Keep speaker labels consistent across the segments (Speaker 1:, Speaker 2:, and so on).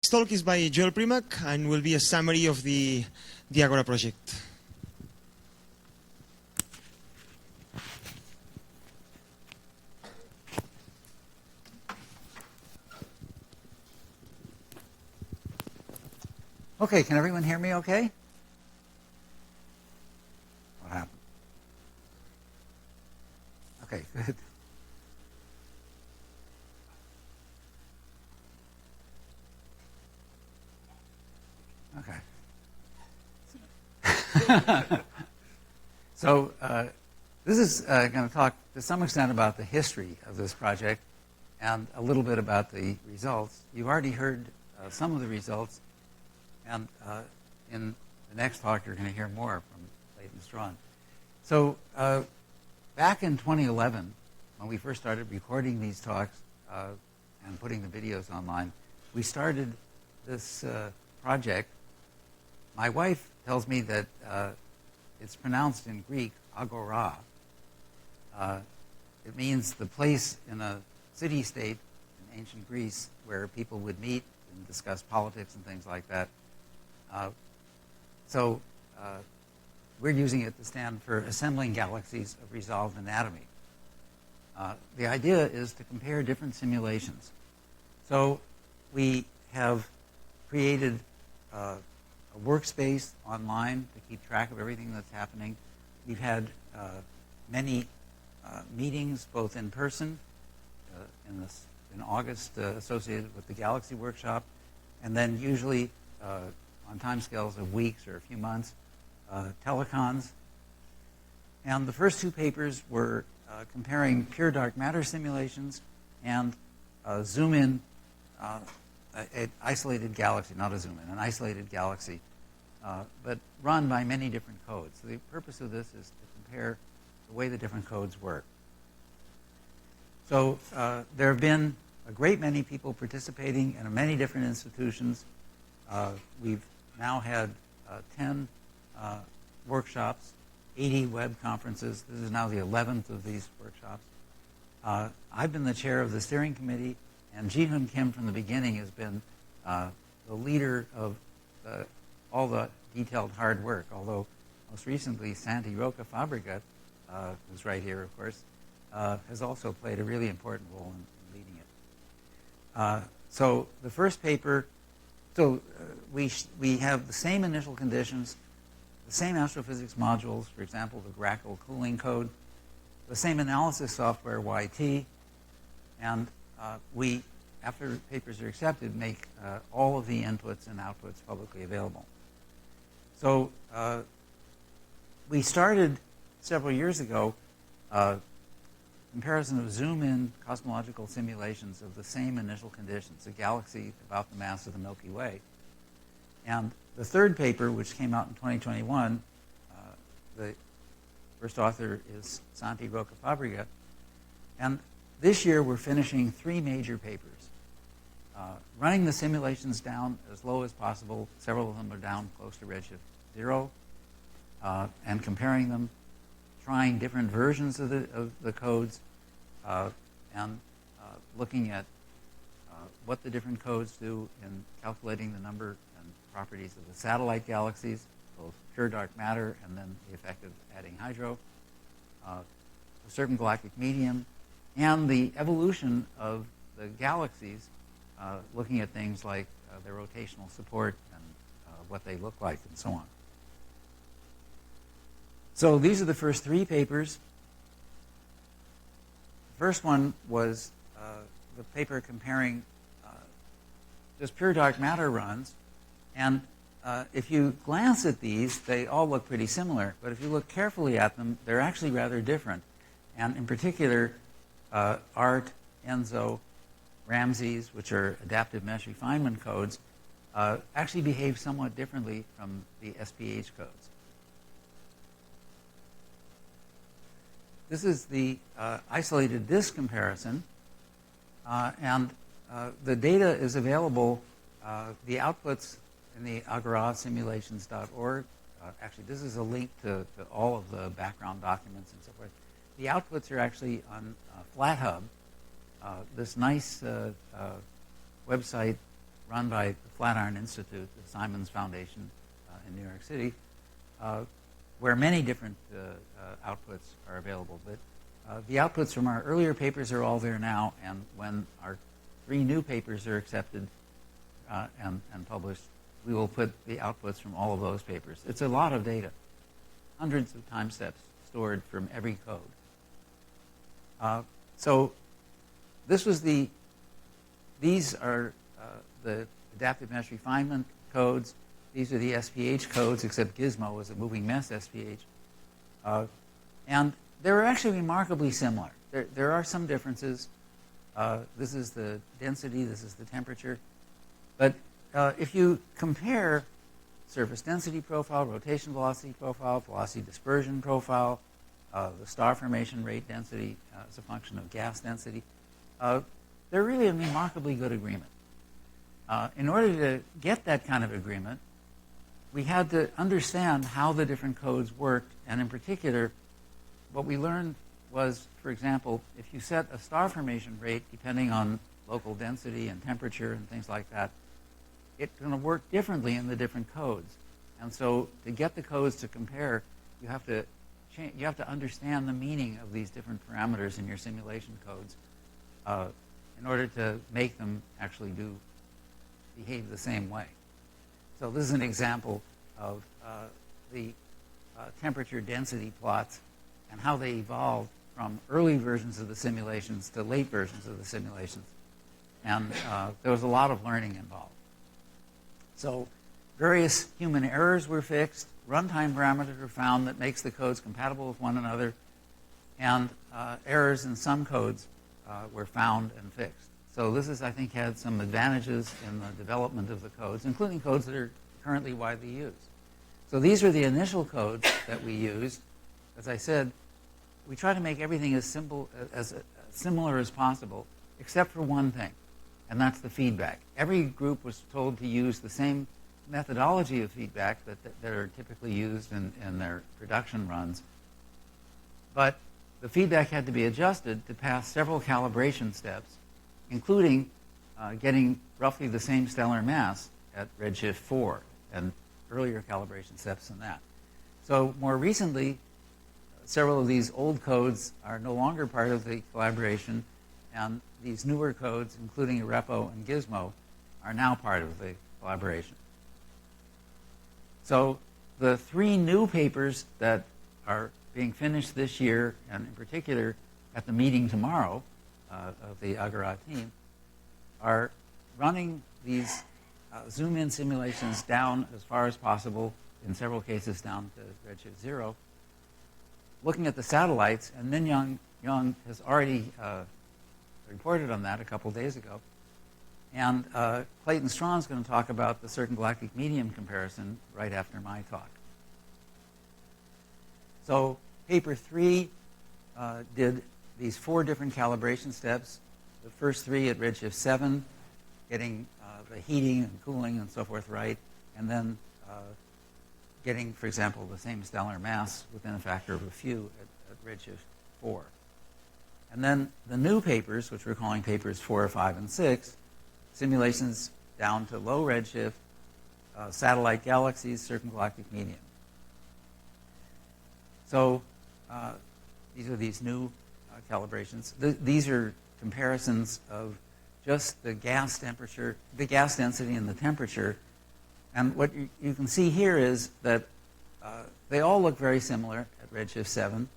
Speaker 1: This talk is by Joel Primack and will be a summary of the AGORA project.
Speaker 2: Okay, can everyone hear me okay? What happened? Okay, good. Okay. So this is going to talk to some extent about the history of this project and a little bit about the results. You've already heard some of the results, and in the next talk you're going to hear more from Leighton Strawn. So back in 2011, when we first started recording these talks and putting the videos online, we started this project. My wife tells me that it's pronounced in Greek, AGORA. It means the place in a city-state in ancient Greece where people would meet and discuss politics and things like that. So we're using it to stand for Assembling Galaxies of Resolved Anatomy. The idea is to compare different simulations. So we have created a workspace online to keep track of everything that's happening. We've had many meetings, both in person in August associated with the Galaxy Workshop, and then usually on timescales of weeks or a few months, telecons. And the first two papers were comparing pure dark matter simulations and zoom-in, an isolated galaxy, not a zoom-in, an isolated galaxy, but run by many different codes. So the purpose of this is to compare the way the different codes work. So there have been a great many people participating in many different institutions. We've now had 10 workshops, 80 web conferences. This is now the 11th of these workshops. I've been the chair of the steering committee, and Ji-Hoon Kim from the beginning has been the leader of all the detailed hard work, although most recently Santi Roca-Fabregat, who's right here, of course, has also played a really important role in leading it. So the first paper, we have the same initial conditions, the same astrophysics modules, for example, the Grackle cooling code, the same analysis software, YT, and we, after papers are accepted, make all of the inputs and outputs publicly available. So we started several years ago comparison of zoom-in cosmological simulations of the same initial conditions, a galaxy about the mass of the Milky Way. And the third paper, which came out in 2021, the first author is Santi Roca-Fabregat, and this year we're finishing 3 major papers. Running the simulations down as low as possible, several of them are down close to redshift 0, and comparing them, trying different versions of the codes, and looking at what the different codes do in calculating the number and properties of the satellite galaxies, both pure dark matter and then the effect of adding hydro, a certain galactic medium, and the evolution of the galaxies, looking at things like their rotational support and what they look like and so on. So these are the first 3 papers. The first one was the paper comparing just pure dark matter runs. And if you glance at these, they all look pretty similar. But if you look carefully at them, they're actually rather different. And in particular, ART, ENSO, Ramses, which are adaptive mesh refinement codes, actually behave somewhat differently from the SPH codes. This is the isolated disk comparison, and the data is available, the outputs in the agorasimulations.org. Actually, this is a link to all of the background documents and so forth. The outputs are actually on FlatHub, this nice website run by the Flatiron Institute, the Simons Foundation in New York City, where many different outputs are available. But the outputs from our earlier papers are all there now, and when our 3 new papers are accepted and published, we will put the outputs from all of those papers. It's a lot of data, hundreds of time steps stored from every code. So this was these are the adaptive mesh refinement codes. These are the SPH codes, except Gizmo is a moving mess SPH. And they're actually remarkably similar. There are some differences. This is the density, this is the temperature. But if you compare surface density profile, rotation velocity profile, velocity dispersion profile, the star formation rate density as a function of gas density, they're really in remarkably good agreement. In order to get that kind of agreement, we had to understand how the different codes worked, and in particular, what we learned was, for example, if you set a star formation rate depending on local density and temperature and things like that, it's going to work differently in the different codes. And so to get the codes to compare, you have to understand the meaning of these different parameters in your simulation codes in order to make them actually behave the same way. So this is an example of the temperature density plots and how they evolved from early versions of the simulations to late versions of the simulations. And there was a lot of learning involved. So various human errors were fixed, runtime parameters were found that makes the codes compatible with one another, and errors in some codes were found and fixed. So this has, I think, had some advantages in the development of the codes, including codes that are currently widely used. So these are the initial codes that we used. As I said, we try to make everything as similar as possible, except for one thing, and that's the feedback. Every group was told to use the same methodology of feedback that are typically used in their production runs, but the feedback had to be adjusted to pass several calibration steps, including getting roughly the same stellar mass at redshift 4 and earlier calibration steps than that. So more recently, several of these old codes are no longer part of the collaboration, and these newer codes, including Arepo and Gizmo, are now part of the collaboration. So the 3 new papers that are being finished this year, and in particular at the meeting tomorrow of the AGORA team, are running these zoom-in simulations down as far as possible, in several cases down to redshift 0, looking at the satellites, and Min Young has already reported on that a couple days ago. And Clayton Strawn is going to talk about the circumgalactic medium comparison right after my talk. So paper 3 did these 4 different calibration steps. The first 3 at redshift 7, getting the heating and cooling and so forth right, and then getting, for example, the same stellar mass within a factor of a few at redshift 4. And then the new papers, which we're calling papers 4, 5, and 6, simulations down to low redshift, satellite galaxies, circumgalactic medium. So these are these new calibrations. These are comparisons of just the gas temperature, the gas density and the temperature. And what you can see here is that they all look very similar at redshift 7.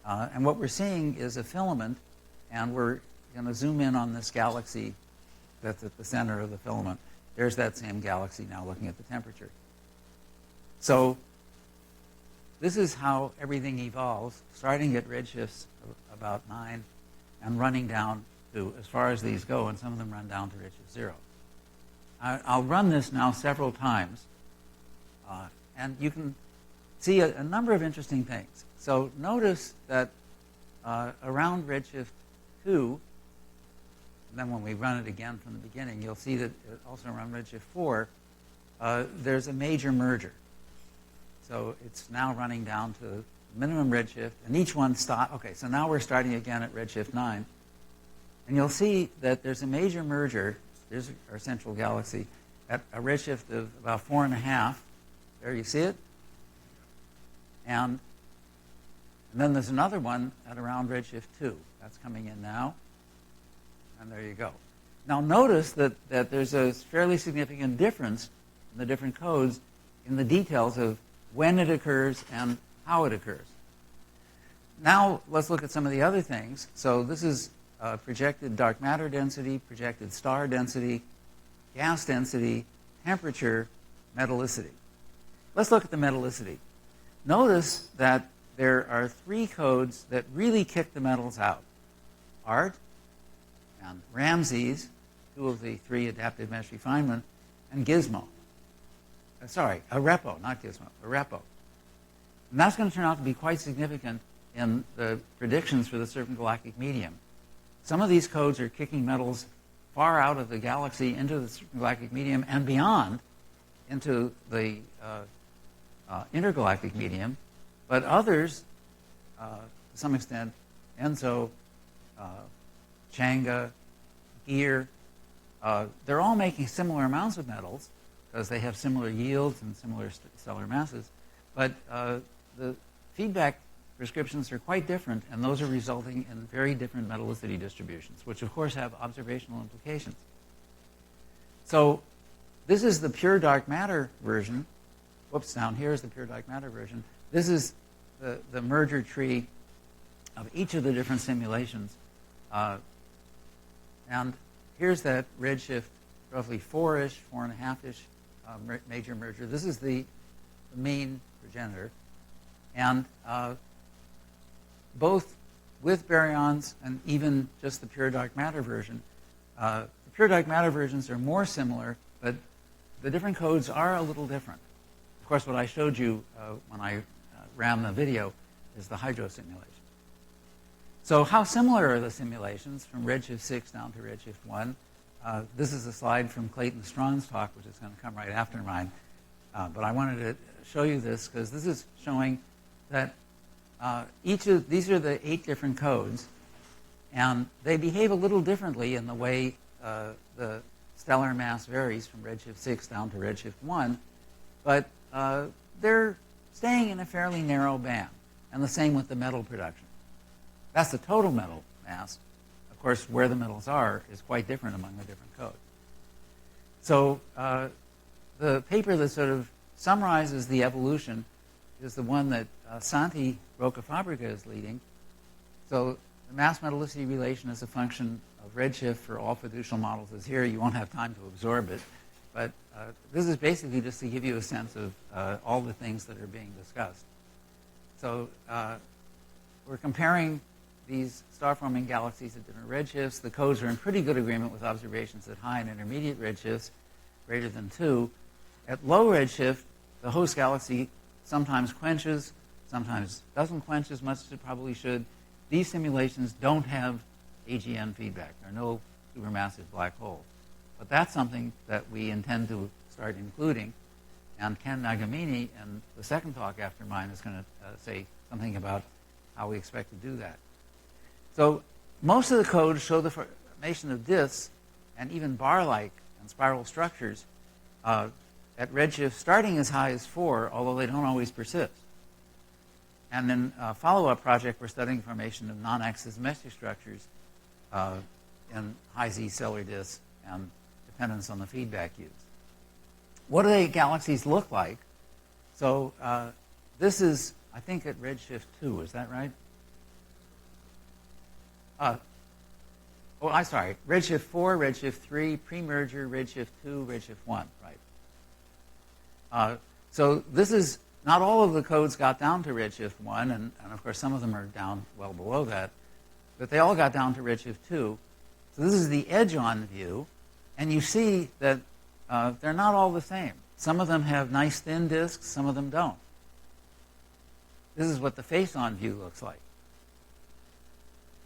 Speaker 2: And what we're seeing is a filament, and we're going to zoom in on this galaxy that's at the center of the filament. There's that same galaxy now looking at the temperature. So this is how everything evolves, starting at redshifts of about 9 and running down to as far as these go, and some of them run down to redshift 0. I'll run this now several times, and you can see a number of interesting things. So notice that around redshift 2, and then when we run it again from the beginning, you'll see that also around redshift 4, there's a major merger. So it's now running down to minimum redshift, and each one stops. Okay, so now we're starting again at redshift 9. And you'll see that there's a major merger There's our central galaxy at a redshift of about 4.5. There, you see it? And then there's another one at around redshift 2. That's coming in now. And there you go. Now notice that there's a fairly significant difference in the different codes in the details of when it occurs and how it occurs. Now let's look at some of the other things. So this is projected dark matter density, projected star density, gas density, temperature, metallicity. Let's look at the metallicity. Notice that there are 3 codes that really kick the metals out. ART and Ramses, 2 of the 3 adaptive mesh refinement, and Gizmo. Sorry, Arepo, not Gizmo, Arepo. And that's going to turn out to be quite significant in the predictions for the circumgalactic medium. Some of these codes are kicking metals far out of the galaxy into the circumgalactic medium and beyond into the intergalactic medium, but others, to some extent, Enzo, Changa, Gear, they're all making similar amounts of metals because they have similar yields and similar stellar masses, but the feedback prescriptions are quite different, and those are resulting in very different metallicity distributions, which of course have observational implications. So this is the pure dark matter version. Whoops, down here is the pure dark matter version. This is the merger tree of each of the different simulations. And here's that redshift, roughly 4-ish, 4.5-ish major merger. This is the main progenitor. And both with baryons and even just the pure dark matter version, the pure dark matter versions are more similar, but the different codes are a little different. Of course, what I showed you when I ran the video is the hydro simulation. So how similar are the simulations from redshift 6 down to redshift 1? This is a slide from Clayton Strawn's talk, which is going to come right after mine. But I wanted to show you this because this is showing that these are the 8 different codes, and they behave a little differently in the way the stellar mass varies from redshift 6 down to redshift 1, but they're staying in a fairly narrow band, and the same with the metal production. That's the total metal mass. Of course, where the metals are is quite different among the different codes. So the paper that sort of summarizes the evolution is the one that Santi Rocafabrica is leading. So the mass metallicity relation as a function of redshift for all fiducial models is here. You won't have time to absorb it. But this is basically just to give you a sense of all the things that are being discussed. So we're comparing these star-forming galaxies at different redshifts. The codes are in pretty good agreement with observations at high and intermediate redshifts, greater than 2. At low redshift, the host galaxy sometimes quenches, sometimes doesn't quench as much as it probably should. These simulations don't have AGN feedback. There are no supermassive black holes. But that's something that we intend to start including. And Ken Nagamini, in the second talk after mine, is going to say something about how we expect to do that. So most of the codes show the formation of disks and even bar-like and spiral structures at redshift starting as high as 4, although they don't always persist. And in a follow-up project, we're studying formation of non-axis mesh structures in high Z stellar disks and dependence on the feedback used. What do the galaxies look like? So this is, I think, at redshift 2. Is that right? I'm sorry. Redshift 4, redshift 3, pre-merger, redshift 2, redshift 1. Right. So this is, not all of the codes got down to redshift 1, and of course some of them are down well below that, but they all got down to redshift 2. So this is the edge-on view, and you see that they're not all the same. Some of them have nice thin disks, some of them don't. This is what the face-on view looks like.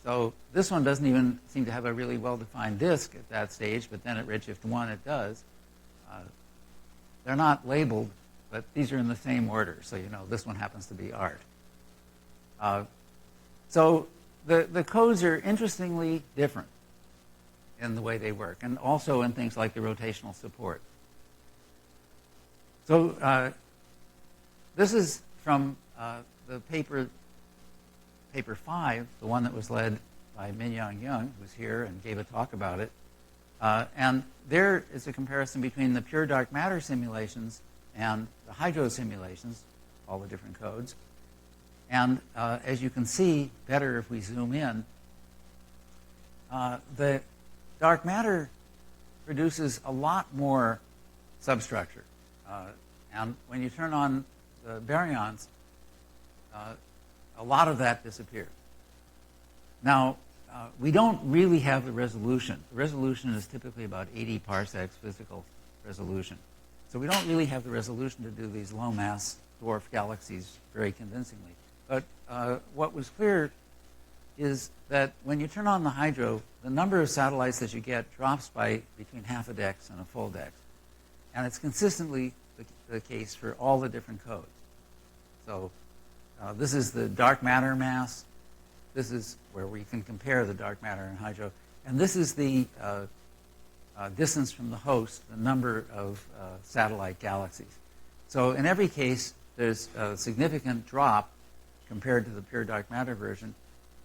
Speaker 2: So this one doesn't even seem to have a really well-defined disk at that stage, but then at redshift 1 it does. They're not labeled, but these are in the same order, so you know this one happens to be art. So the codes are interestingly different. in the way they work, and also in things like the rotational support. So this is from the paper 5, the one that was led by Minyoung Young, who's here and gave a talk about it. And there is a comparison between the pure dark matter simulations and the hydro simulations, all the different codes. And as you can see better if we zoom in, the dark matter produces a lot more substructure. And when you turn on the baryons, a lot of that disappears. Now, we don't really have the resolution. The resolution is typically about 80 parsecs physical resolution. So we don't really have the resolution to do these low-mass dwarf galaxies very convincingly. But what was clear is that when you turn on the hydro, the number of satellites that you get drops by between half a dex and a full dex. And it's consistently the case for all the different codes. So this is the dark matter mass. This is where we can compare the dark matter and hydro. And this is the distance from the host, the number of satellite galaxies. So in every case, there's a significant drop compared to the pure dark matter version.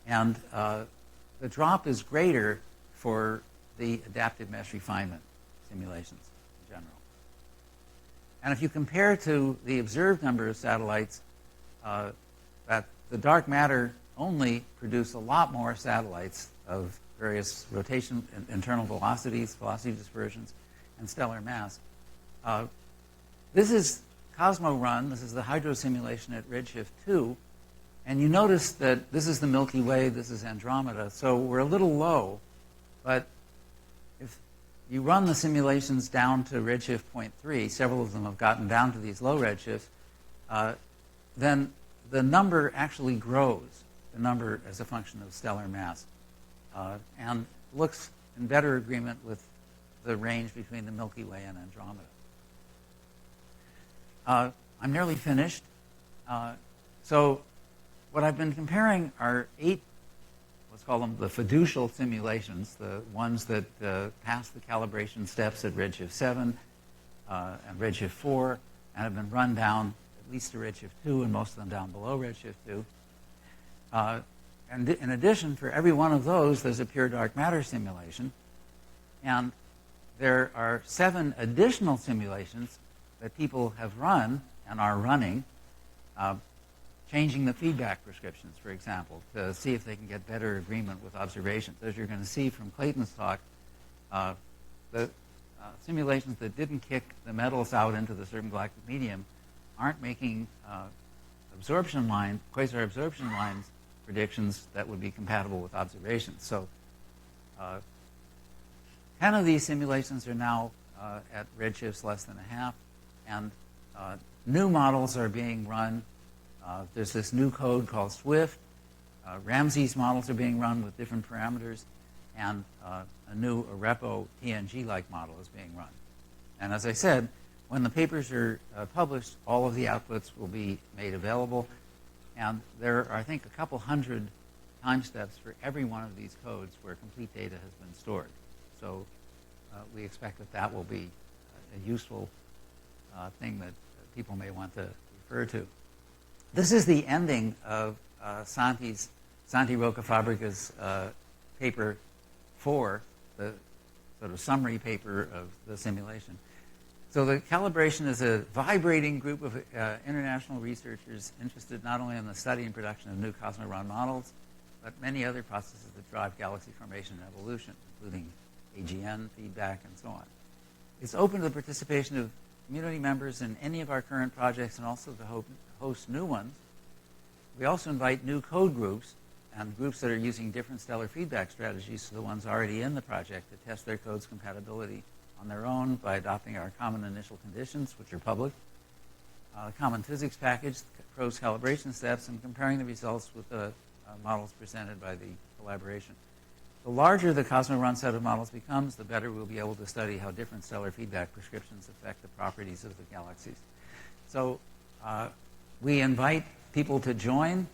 Speaker 2: And the drop is greater for the adaptive mesh refinement simulations in general. And if you compare to the observed number of satellites, that the dark matter only produce a lot more satellites of various rotation, internal velocities, velocity dispersions, and stellar mass. This is Cosmo Run. This is the hydro simulation at redshift 2. And you notice that this is the Milky Way, this is Andromeda. So we're a little low, but if you run the simulations down to redshift 0.3, several of them have gotten down to these low redshifts, then the number actually grows, the number as a function of stellar mass, and looks in better agreement with the range between the Milky Way and Andromeda. I'm nearly finished. So what I've been comparing are 8, let's call them the fiducial simulations, the ones that pass the calibration steps at redshift 7 and redshift 4, and have been run down at least to redshift 2, and most of them down below redshift 2. And in addition, for every one of those, there's a pure dark matter simulation. And there are 7 additional simulations that people have run and are running, changing the feedback prescriptions, for example, to see if they can get better agreement with observations. As you're going to see from Clayton's talk, the simulations that didn't kick the metals out into the circumgalactic medium aren't making absorption line, quasar absorption lines predictions that would be compatible with observations. So 10 of these simulations are now at redshifts less than a half, and new models are being run. There's this new code called Swift. Ramses models are being run with different parameters, and a new Arepo TNG-like model is being run. And as I said, when the papers are published, all of the outputs will be made available. And there are, I think, a couple hundred time steps for every one of these codes where complete data has been stored. So we expect that that will be a useful thing that people may want to refer to. This is the ending of Santi Rocafabrica's paper 4, the sort of summary paper of the simulation. So the calibration is a vibrating group of international researchers interested not only in the study and production of new Cosmo-Run models, but many other processes that drive galaxy formation and evolution, including AGN, feedback, and so on. It's open to the participation of community members in any of our current projects and also to host new ones. We also invite new code groups and groups that are using different stellar feedback strategies to the ones already in the project to test their code's compatibility on their own by adopting our common initial conditions, which are public, common physics package, PROS calibration steps, and comparing the results with the models presented by the collaboration. The larger the Cosmo-Run set of models becomes, the better we'll be able to study how different stellar feedback prescriptions affect the properties of the galaxies. So we invite people to join.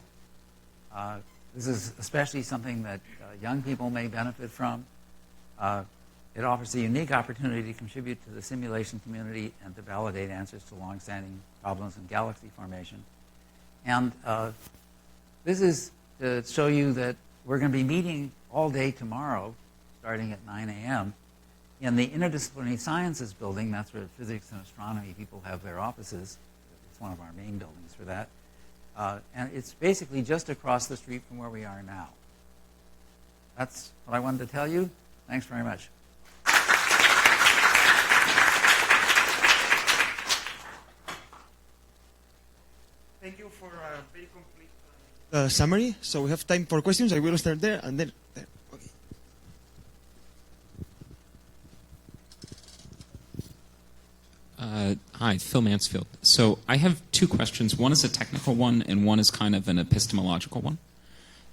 Speaker 2: This is especially something that young people may benefit from. It offers a unique opportunity to contribute to the simulation community and to validate answers to long-standing problems in galaxy formation. And this is to show you that we're going to be meeting all day tomorrow, starting at 9 a.m., in the Interdisciplinary Sciences building. That's where physics and astronomy people have their offices. It's one of our main buildings for that. And it's basically just across the street from where we are now. That's what I wanted to tell you. Thanks very much.
Speaker 1: Thank you for a very complete summary. So we have time for questions. I will start there and then there. Okay.
Speaker 3: Hi, Phil Mansfield. So I have two questions. One is a technical one, and one is kind of an epistemological one.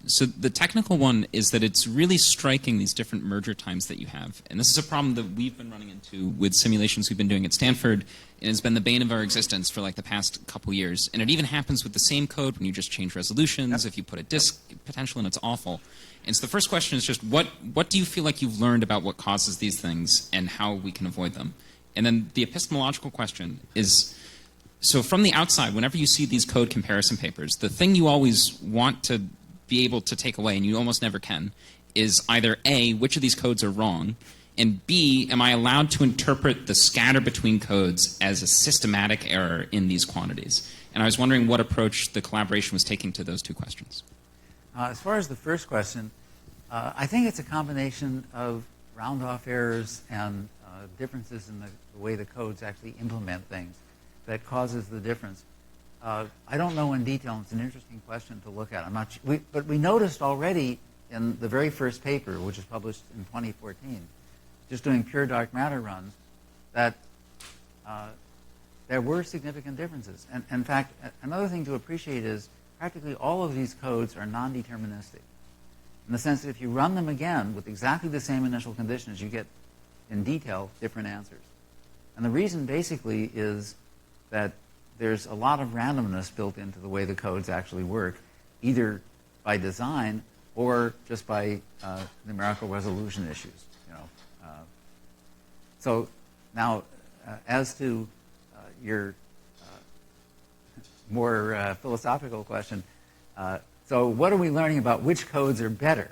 Speaker 3: So the technical one is that it's really striking these different merger times that you have. And this is a problem that we've been running into with simulations we've been doing at Stanford, and it's been the bane of our existence for like the past couple years. And it even happens with the same code when you just change resolutions, if you put a disk potential, and it's awful. And so the first question is just, what do you feel like you've learned about what causes these things and how we can avoid them? And then the epistemological question is, so from the outside, whenever you see these code comparison papers, the thing you always want to be able to take away, and you almost never can, is either A, which of these codes are wrong, and B, am I allowed to interpret the scatter between codes as a systematic error in these quantities? And I was wondering what approach the collaboration was taking to those two questions.
Speaker 2: As far as the first question, I think it's a combination of round-off errors and differences in the way the codes actually implement things that causes the difference. I don't know in detail. It's an interesting question to look at. I'm not sure, but we noticed already in the very first paper, which was published in 2014, just doing pure dark matter runs, that there were significant differences. And in fact, another thing to appreciate is practically all of these codes are non-deterministic, in the sense that if you run them again with exactly the same initial conditions, you get, in detail, different answers. And the reason basically is that there's a lot of randomness built into the way the codes actually work, either by design or just by numerical resolution issues. So now, as to your more philosophical question, so what are we learning about which codes are better?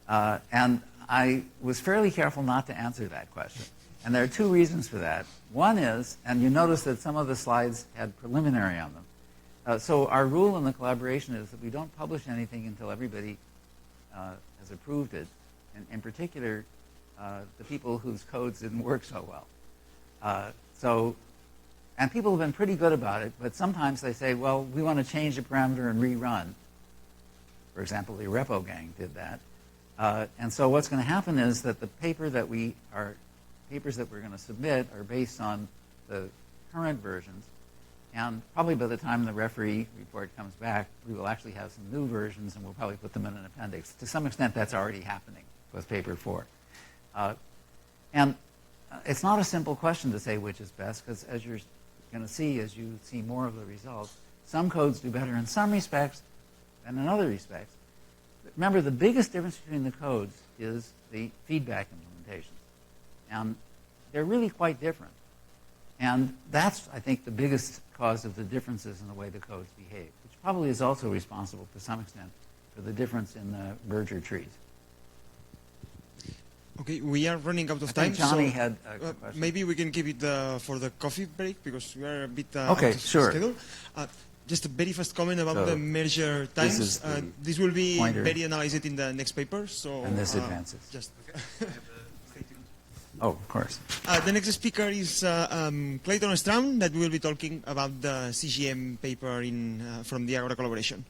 Speaker 2: And I was fairly careful not to answer that question. And there are two reasons for that. One is, and you notice that some of the slides had preliminary on them. So our rule in the collaboration is that we don't publish anything until everybody has approved it. And in particular, the people whose codes didn't work so well. And people have been pretty good about it, but sometimes they say, well, we want to change the parameter and rerun. For example, the Repo gang did that. And so what's going to happen is that the papers that we're going to submit are based on the current versions. And probably by the time the referee report comes back, we will actually have some new versions, and we'll probably put them in an appendix. To some extent, that's already happening with paper 4. And it's not a simple question to say which is best, because as you're going to see, as you see more of the results, some codes do better in some respects than in other respects. Remember, the biggest difference between the codes is the feedback implementations. And they're really quite different. And that's, I think, the biggest cause of the differences in the way the codes behave, which probably is also responsible to some extent for the difference in the merger trees.
Speaker 1: Okay, we are running out of
Speaker 2: I
Speaker 1: time.
Speaker 2: think Johnny
Speaker 1: so,
Speaker 2: had a question.
Speaker 1: maybe we can keep it for the coffee break, because we are a bit
Speaker 2: Okay,
Speaker 1: out of
Speaker 2: sure.
Speaker 1: schedule. Just a very fast comment about
Speaker 2: So
Speaker 1: the merger times.
Speaker 2: is the
Speaker 1: This will be
Speaker 2: pointer.
Speaker 1: very analyzed in the next paper. So
Speaker 2: And this advances.
Speaker 1: Just
Speaker 2: Oh, of course.
Speaker 1: the next speaker is Clayton Strawn, that will be talking about the CGM paper from the AGORA collaboration.